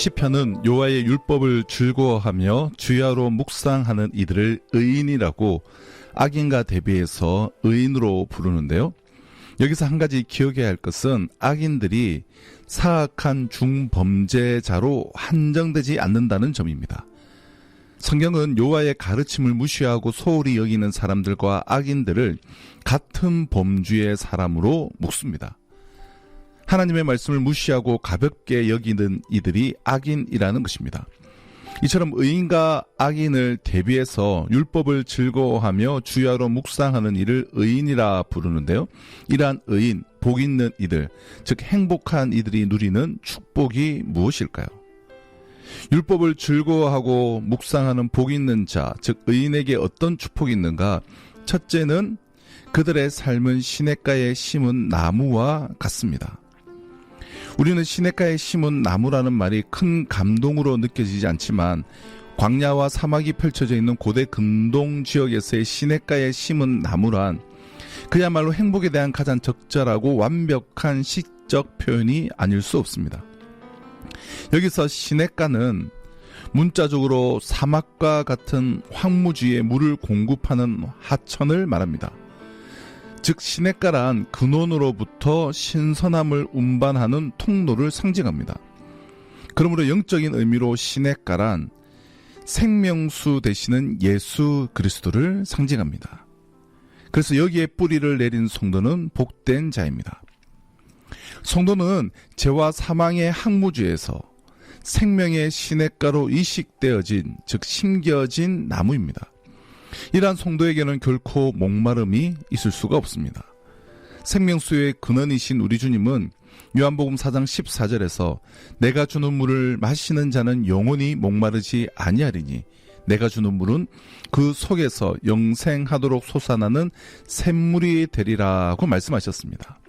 시편은 여호와의 율법을 즐거워하며 주야로 묵상하는 이들을 의인이라고 악인과 대비해서 의인으로 부르는데요. 여기서 한 가지 기억해야 할 것은 악인들이 사악한 중범죄자로 한정되지 않는다는 점입니다. 성경은 여호와의 가르침을 무시하고 소홀히 여기는 사람들과 악인들을 같은 범주의 사람으로 묶습니다. 하나님의 말씀을 무시하고 가볍게 여기는 이들이 악인이라는 것입니다. 이처럼 의인과 악인을 대비해서 율법을 즐거워하며 주야로 묵상하는 이를 의인이라 부르는데요. 이러한 의인, 복 있는 이들, 즉 행복한 이들이 누리는 축복이 무엇일까요? 율법을 즐거워하고 묵상하는 복 있는 자, 즉 의인에게 어떤 축복이 있는가? 첫째는 그들의 삶은 시냇가에 심은 나무와 같습니다. 우리는 시냇가에 심은 나무라는 말이 큰 감동으로 느껴지지 않지만 광야와 사막이 펼쳐져 있는 고대 근동 지역에서의 시냇가에 심은 나무란 그야말로 행복에 대한 가장 적절하고 완벽한 시적 표현이 아닐 수 없습니다. 여기서 시냇가는 문자적으로 사막과 같은 황무지에 물을 공급하는 하천을 말합니다. 즉 시냇가란 근원으로부터 신선함을 운반하는 통로를 상징합니다. 그러므로 영적인 의미로 시냇가란 생명수 되시는 예수 그리스도를 상징합니다. 그래서 여기에 뿌리를 내린 성도는 복된 자입니다. 성도는 죄와 사망의 항무지에서 생명의 시냇가로 이식되어진, 즉 심겨진 나무입니다. 이러한 성도에게는 결코 목마름이 있을 수가 없습니다. 생명수의 근원이신 우리 주님은 요한복음 4장 14절에서 내가 주는 물을 마시는 자는 영원히 목마르지 아니하리니 내가 주는 물은 그 속에서 영생하도록 솟아나는 샘물이 되리라고 말씀하셨습니다.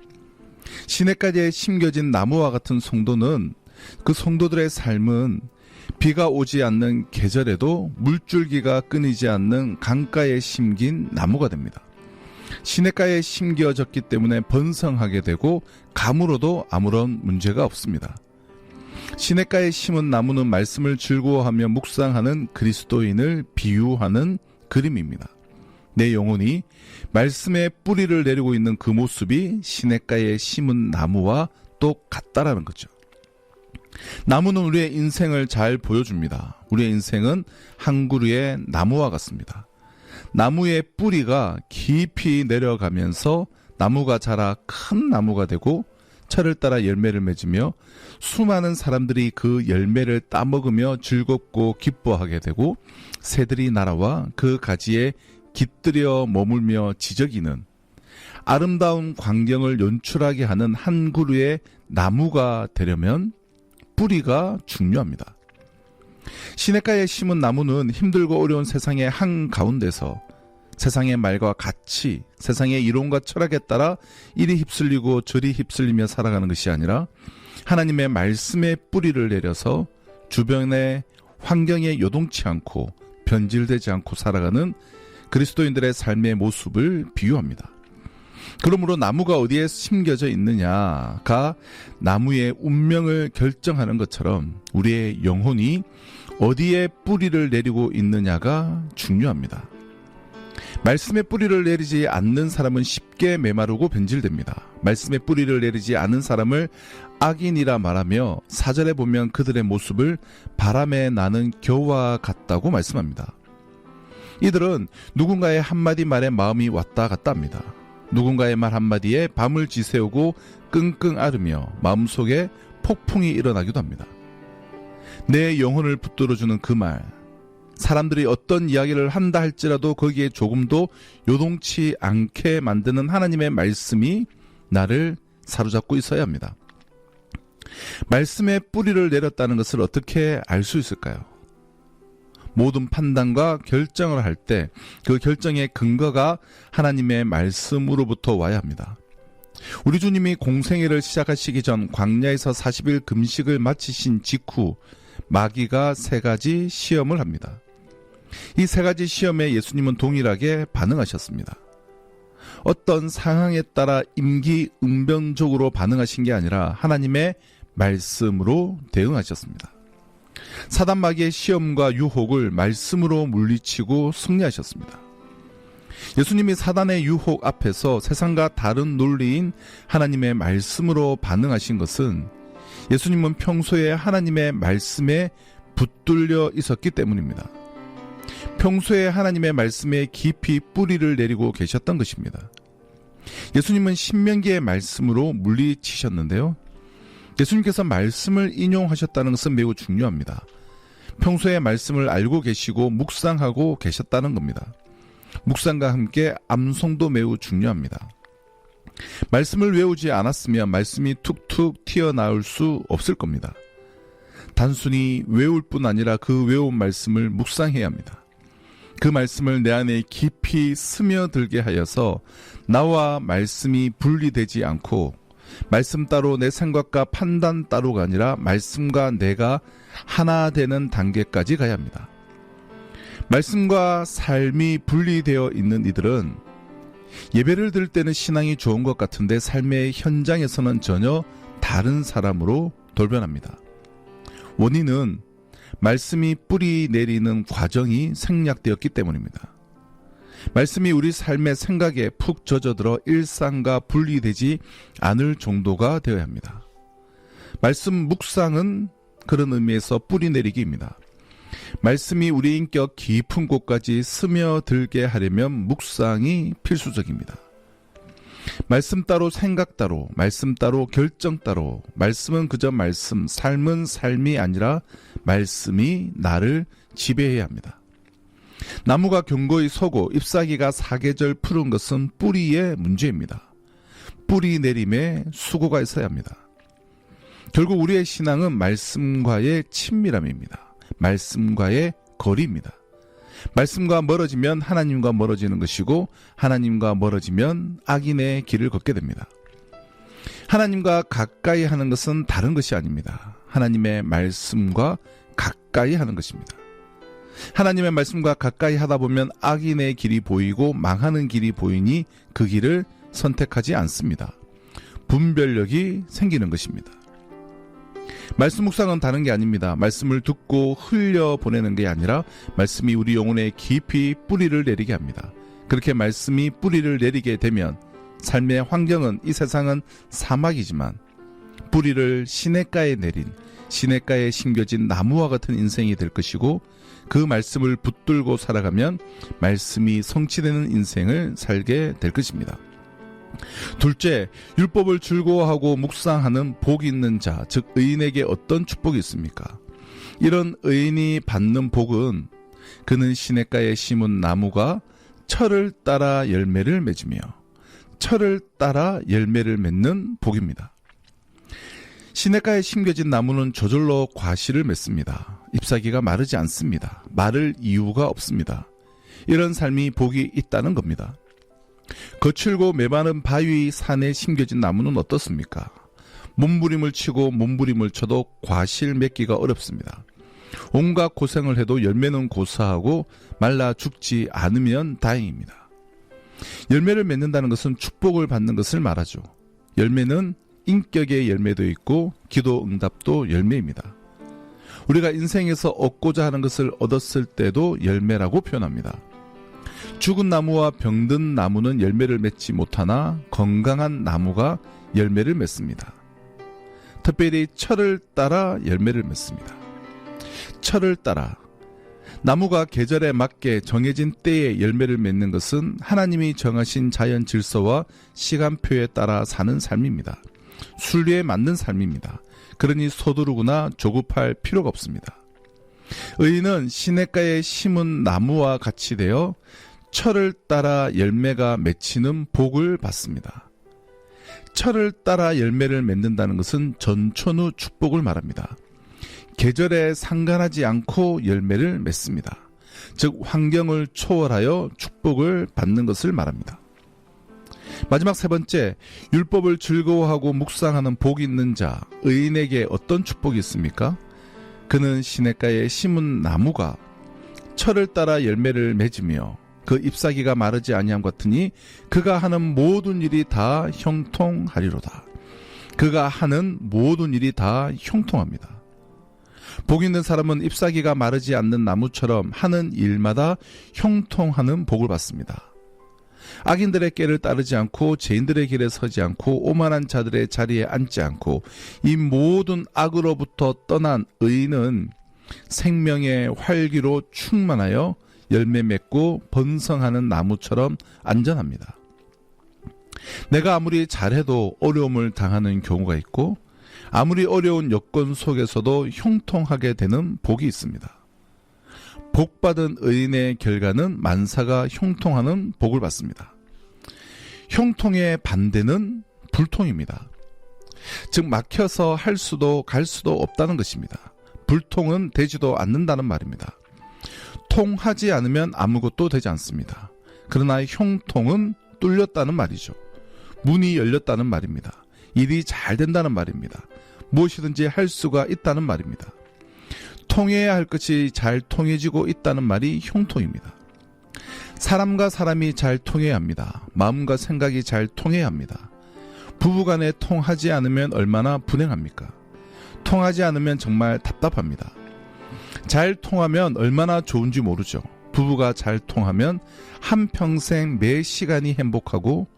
시냇가에 심겨진 나무와 같은 성도는 그 성도들의 삶은 비가 오지 않는 계절에도 물줄기가 끊이지 않는 강가에 심긴 나무가 됩니다. 시냇가에 심겨졌기 때문에 번성하게 되고 가물어도 아무런 문제가 없습니다. 시냇가에 심은 나무는 말씀을 즐거워하며 묵상하는 그리스도인을 비유하는 그림입니다. 내 영혼이 말씀에 뿌리를 내리고 있는 그 모습이 시냇가에 심은 나무와 똑같다라는 거죠. 나무는 우리의 인생을 잘 보여줍니다. 우리의 인생은 한 그루의 나무와 같습니다. 나무의 뿌리가 깊이 내려가면서 나무가 자라 큰 나무가 되고 철을 따라 열매를 맺으며 수많은 사람들이 그 열매를 따먹으며 즐겁고 기뻐하게 되고 새들이 날아와 그 가지에 깃들여 머물며 지저귀는 아름다운 광경을 연출하게 하는 한 그루의 나무가 되려면 뿌리가 중요합니다. 시냇가에 심은 나무는 힘들고 어려운 세상의 한가운데서 세상의 말과 같이 세상의 이론과 철학에 따라 이리 휩쓸리고 저리 휩쓸리며 살아가는 것이 아니라 하나님의 말씀에 뿌리를 내려서 주변의 환경에 요동치 않고 변질되지 않고 살아가는 그리스도인들의 삶의 모습을 비유합니다. 그러므로 나무가 어디에 심겨져 있느냐가 나무의 운명을 결정하는 것처럼 우리의 영혼이 어디에 뿌리를 내리고 있느냐가 중요합니다. 말씀에 뿌리를 내리지 않는 사람은 쉽게 메마르고 변질됩니다. 말씀에 뿌리를 내리지 않은 사람을 악인이라 말하며 4절에 보면 그들의 모습을 바람에 나는 겨와 같다고 말씀합니다. 이들은 누군가의 한마디 말에 마음이 왔다 갔다 합니다. 누군가의 말 한마디에 밤을 지새우고 끙끙 앓으며 마음속에 폭풍이 일어나기도 합니다. 내 영혼을 붙들어주는 그 말, 사람들이 어떤 이야기를 한다 할지라도 거기에 조금도 요동치 않게 만드는 하나님의 말씀이 나를 사로잡고 있어야 합니다. 말씀에 뿌리를 내렸다는 것을 어떻게 알 수 있을까요? 모든 판단과 결정을 할 때 그 결정의 근거가 하나님의 말씀으로부터 와야 합니다. 우리 주님이 공생애를 시작하시기 전 광야에서 40일 금식을 마치신 직후 마귀가 3가지 시험을 합니다. 이 3가지 시험에 예수님은 동일하게 반응하셨습니다. 어떤 상황에 따라 임기응변적으로 반응하신 게 아니라 하나님의 말씀으로 대응하셨습니다. 사단 마귀의 시험과 유혹을 말씀으로 물리치고 승리하셨습니다. 예수님이 사단의 유혹 앞에서 세상과 다른 논리인 하나님의 말씀으로 반응하신 것은 예수님은 평소에 하나님의 말씀에 붙들려 있었기 때문입니다. 평소에 하나님의 말씀에 깊이 뿌리를 내리고 계셨던 것입니다. 예수님은 신명기의 말씀으로 물리치셨는데요. 예수님께서 말씀을 인용하셨다는 것은 매우 중요합니다. 평소에 말씀을 알고 계시고 묵상하고 계셨다는 겁니다. 묵상과 함께 암송도 매우 중요합니다. 말씀을 외우지 않았으면 말씀이 툭툭 튀어나올 수 없을 겁니다. 단순히 외울 뿐 아니라 그 외운 말씀을 묵상해야 합니다. 그 말씀을 내 안에 깊이 스며들게 하여서 나와 말씀이 분리되지 않고 말씀 따로 내 생각과 판단 따로가 아니라 말씀과 내가 하나 되는 단계까지 가야 합니다. 말씀과 삶이 분리되어 있는 이들은 예배를 드릴 때는 신앙이 좋은 것 같은데 삶의 현장에서는 전혀 다른 사람으로 돌변합니다. 원인은 말씀이 뿌리 내리는 과정이 생략되었기 때문입니다. 말씀이 우리 삶의 생각에 푹 젖어들어 일상과 분리되지 않을 정도가 되어야 합니다. 말씀 묵상은 그런 의미에서 뿌리 내리기입니다. 말씀이 우리 인격 깊은 곳까지 스며들게 하려면 묵상이 필수적입니다. 말씀 따로 생각 따로, 말씀 따로 결정 따로, 말씀은 그저 말씀, 삶은 삶이 아니라 말씀이 나를 지배해야 합니다. 나무가 견고히 서고 잎사귀가 사계절 푸른 것은 뿌리의 문제입니다. 뿌리 내림에 수고가 있어야 합니다. 결국 우리의 신앙은 말씀과의 친밀함입니다. 말씀과의 거리입니다. 말씀과 멀어지면 하나님과 멀어지는 것이고 하나님과 멀어지면 악인의 길을 걷게 됩니다. 하나님과 가까이 하는 것은 다른 것이 아닙니다. 하나님의 말씀과 가까이 하는 것입니다. 하나님의 말씀과 가까이 하다 보면 악인의 길이 보이고 망하는 길이 보이니 그 길을 선택하지 않습니다. 분별력이 생기는 것입니다. 말씀 묵상은 다른 게 아닙니다. 말씀을 듣고 흘려보내는 게 아니라 말씀이 우리 영혼에 깊이 뿌리를 내리게 합니다. 그렇게 말씀이 뿌리를 내리게 되면 삶의 환경은 이 세상은 사막이지만 뿌리를 시냇가에 내린 시냇가에 심겨진 나무와 같은 인생이 될 것이고 그 말씀을 붙들고 살아가면 말씀이 성취되는 인생을 살게 될 것입니다. 둘째, 율법을 즐거워하고 묵상하는 복이 있는 자, 즉 의인에게 어떤 축복이 있습니까? 이런 의인이 받는 복은 그는 시냇가에 심은 나무가 철을 따라 열매를 맺으며 철을 따라 열매를 맺는 복입니다. 시냇가에 심겨진 나무는 저절로 과실을 맺습니다. 잎사귀가 마르지 않습니다. 마를 이유가 없습니다. 이런 삶이 복이 있다는 겁니다. 거칠고 메마른 바위 산에 심겨진 나무는 어떻습니까? 몸부림을 치고 몸부림을 쳐도 과실 맺기가 어렵습니다. 온갖 고생을 해도 열매는 고사하고 말라 죽지 않으면 다행입니다. 열매를 맺는다는 것은 축복을 받는 것을 말하죠. 열매는 인격의 열매도 있고 기도 응답도 열매입니다. 우리가 인생에서 얻고자 하는 것을 얻었을 때도 열매라고 표현합니다. 죽은 나무와 병든 나무는 열매를 맺지 못하나 건강한 나무가 열매를 맺습니다. 특별히 철을 따라 열매를 맺습니다. 철을 따라 나무가 계절에 맞게 정해진 때에 열매를 맺는 것은 하나님이 정하신 자연 질서와 시간표에 따라 사는 삶입니다. 순리에 맞는 삶입니다. 그러니 서두르거나 조급할 필요가 없습니다. 의인은 시냇가에 심은 나무와 같이 되어 철을 따라 열매가 맺히는 복을 받습니다. 철을 따라 열매를 맺는다는 것은 전천후 축복을 말합니다. 계절에 상관하지 않고 열매를 맺습니다. 즉 환경을 초월하여 축복을 받는 것을 말합니다. 마지막 세 번째, 율법을 즐거워하고 묵상하는 복이 있는 자, 의인에게 어떤 축복이 있습니까? 그는 시냇가에 심은 나무가 철을 따라 열매를 맺으며 그 잎사귀가 마르지 아니함 같으니 그가 하는 모든 일이 다 형통하리로다. 그가 하는 모든 일이 다 형통합니다. 복 있는 사람은 잎사귀가 마르지 않는 나무처럼 하는 일마다 형통하는 복을 받습니다. 악인들의 꾀를 따르지 않고 죄인들의 길에 서지 않고 오만한 자들의 자리에 앉지 않고 이 모든 악으로부터 떠난 의인은 생명의 활기로 충만하여 열매 맺고 번성하는 나무처럼 안전합니다. 내가 아무리 잘해도 어려움을 당하는 경우가 있고 아무리 어려운 여건 속에서도 형통하게 되는 복이 있습니다. 복받은 의인의 결과는 만사가 형통하는 복을 받습니다. 형통의 반대는 불통입니다. 즉 막혀서 할 수도 갈 수도 없다는 것입니다. 불통은 되지도 않는다는 말입니다. 통하지 않으면 아무것도 되지 않습니다. 그러나 형통은 뚫렸다는 말이죠. 문이 열렸다는 말입니다. 일이 잘 된다는 말입니다. 무엇이든지 할 수가 있다는 말입니다. 통해야 할 것이 잘 통해지고 있다는 말이 형통입니다. 사람과 사람이 잘 통해야 합니다. 마음과 생각이 잘 통해야 합니다. 부부간에 통하지 않으면 얼마나 불행합니까? 통하지 않으면 정말 답답합니다. 잘 통하면 얼마나 좋은지 모르죠. 부부가 잘 통하면 한평생 매 시간이 행복하고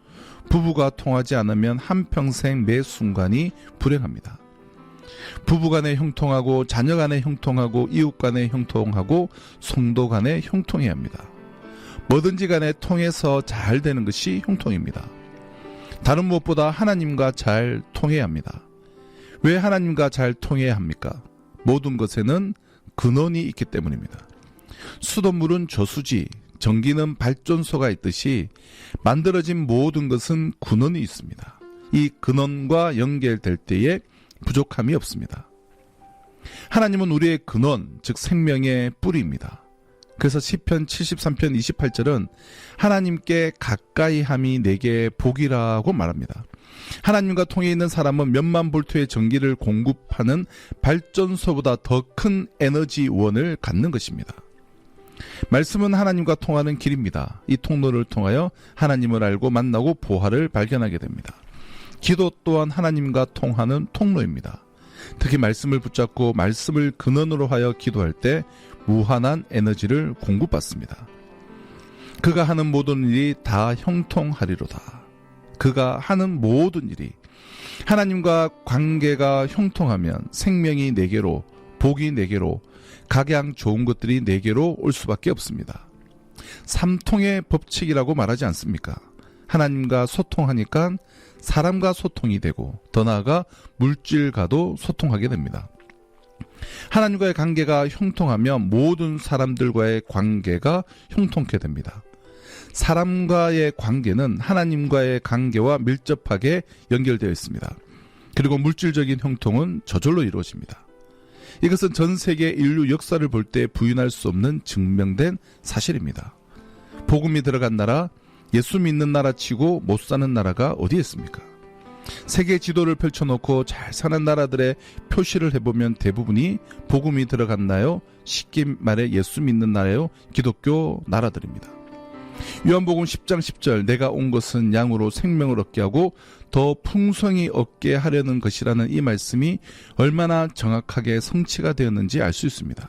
부부가 통하지 않으면 한평생 매 순간이 불행합니다. 부부간에 형통하고 자녀간에 형통하고 이웃간에 형통하고 성도간에 형통해야 합니다. 뭐든지 간에 통해서 잘 되는 것이 형통입니다. 다른 무엇보다 하나님과 잘 통해야 합니다. 왜 하나님과 잘 통해야 합니까? 모든 것에는 근원이 있기 때문입니다. 수돗물은 저수지, 전기는 발전소가 있듯이 만들어진 모든 것은 근원이 있습니다. 이 근원과 연결될 때에 부족함이 없습니다. 하나님은 우리의 근원, 즉 생명의 뿌리입니다. 그래서 시편 73편 28절은 하나님께 가까이함이 내게 복이라고 말합니다. 하나님과 통해 있는 사람은 몇만 볼트의 전기를 공급하는 발전소보다 더 큰 에너지원을 갖는 것입니다. 말씀은 하나님과 통하는 길입니다. 이 통로를 통하여 하나님을 알고 만나고 보화를 발견하게 됩니다. 기도 또한 하나님과 통하는 통로입니다. 특히 말씀을 붙잡고 말씀을 근원으로 하여 기도할 때 무한한 에너지를 공급받습니다. 그가 하는 모든 일이 다 형통하리로다. 그가 하는 모든 일이 하나님과 관계가 형통하면 생명이 내게로, 복이 내게로, 각양 좋은 것들이 내게로 올 수밖에 없습니다. 삼통의 법칙이라고 말하지 않습니까? 하나님과 소통하니까 사람과 소통이 되고 더 나아가 물질과도 소통하게 됩니다. 하나님과의 관계가 형통하면 모든 사람들과의 관계가 형통케 됩니다. 사람과의 관계는 하나님과의 관계와 밀접하게 연결되어 있습니다. 그리고 물질적인 형통은 저절로 이루어집니다. 이것은 전 세계 인류 역사를 볼 때 부인할 수 없는 증명된 사실입니다. 복음이 들어간 나라, 예수 믿는 나라 치고 못 사는 나라가 어디 있습니까? 세계 지도를 펼쳐놓고 잘 사는 나라들의 표시를 해보면 대부분이 복음이 들어갔나요? 쉽게 말해 예수 믿는 나라요? 기독교 나라들입니다. 요한복음 10장 10절 내가 온 것은 양으로 생명을 얻게 하고 더 풍성히 얻게 하려는 것이라는 이 말씀이 얼마나 정확하게 성취가 되었는지 알 수 있습니다.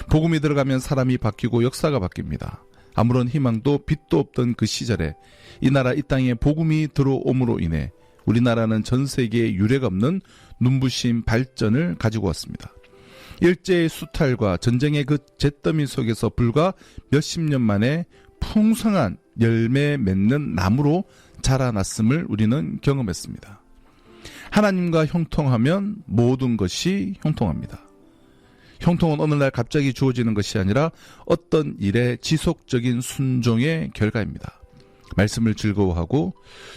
복음이 들어가면 사람이 바뀌고 역사가 바뀝니다. 아무런 희망도 빛도 없던 그 시절에 이 나라 이 땅에 복음이 들어옴으로 인해 우리나라는 전 세계에 유례가 없는 눈부신 발전을 가지고 왔습니다. 일제의 수탈과 전쟁의 그 잿더미 속에서 불과 몇십 년 만에 풍성한 열매 맺는 나무로 자라났음을 우리는 경험했습니다. 하나님과 형통하면 모든 것이 형통합니다. 형통은 어느 날 갑자기 주어지는 것이 아니라 어떤 일의 지속적인 순종의 결과입니다. 말씀을 즐거워하고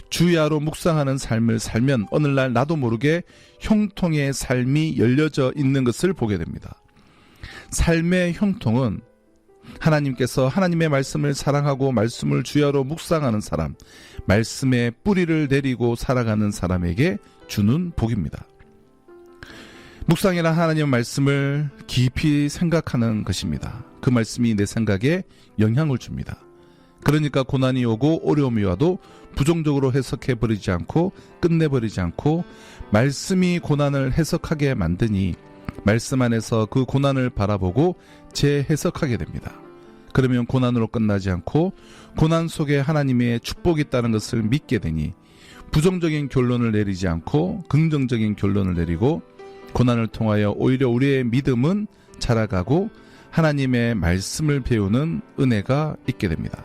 주야로 묵상하는 삶을 살면 어느 날 나도 모르게 형통의 삶이 열려져 있는 것을 보게 됩니다. 삶의 형통은 하나님께서 하나님의 말씀을 사랑하고 말씀을 주야로 묵상하는 사람, 말씀의 뿌리를 내리고 살아가는 사람에게 주는 복입니다. 묵상이란 하나님의 말씀을 깊이 생각하는 것입니다. 그 말씀이 내 생각에 영향을 줍니다. 그러니까 고난이 오고 어려움이 와도 부정적으로 해석해버리지 않고 끝내버리지 않고 말씀이 고난을 해석하게 만드니 말씀 안에서 그 고난을 바라보고 재해석하게 됩니다. 그러면 고난으로 끝나지 않고 고난 속에 하나님의 축복이 있다는 것을 믿게 되니 부정적인 결론을 내리지 않고 긍정적인 결론을 내리고 고난을 통하여 오히려 우리의 믿음은 자라가고 하나님의 말씀을 배우는 은혜가 있게 됩니다.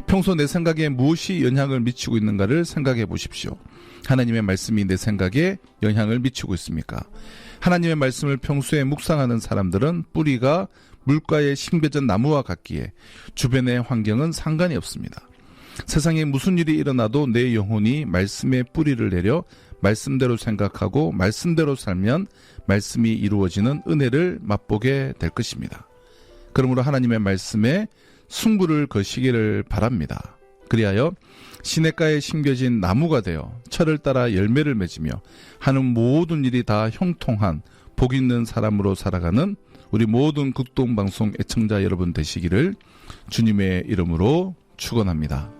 평소 내 생각에 무엇이 영향을 미치고 있는가를 생각해 보십시오. 하나님의 말씀이 내 생각에 영향을 미치고 있습니까? 하나님의 말씀을 평소에 묵상하는 사람들은 뿌리가 물가에 심겨진 나무와 같기에 주변의 환경은 상관이 없습니다. 세상에 무슨 일이 일어나도 내 영혼이 말씀의 뿌리를 내려 말씀대로 생각하고 말씀대로 살면 말씀이 이루어지는 은혜를 맛보게 될 것입니다. 그러므로 하나님의 말씀에 승부를 거시기를 바랍니다. 그리하여 시냇가에 심겨진 나무가 되어 철을 따라 열매를 맺으며 하는 모든 일이 다 형통한 복 있는 사람으로 살아가는 우리 모든 극동방송 애청자 여러분 되시기를 주님의 이름으로 축원합니다.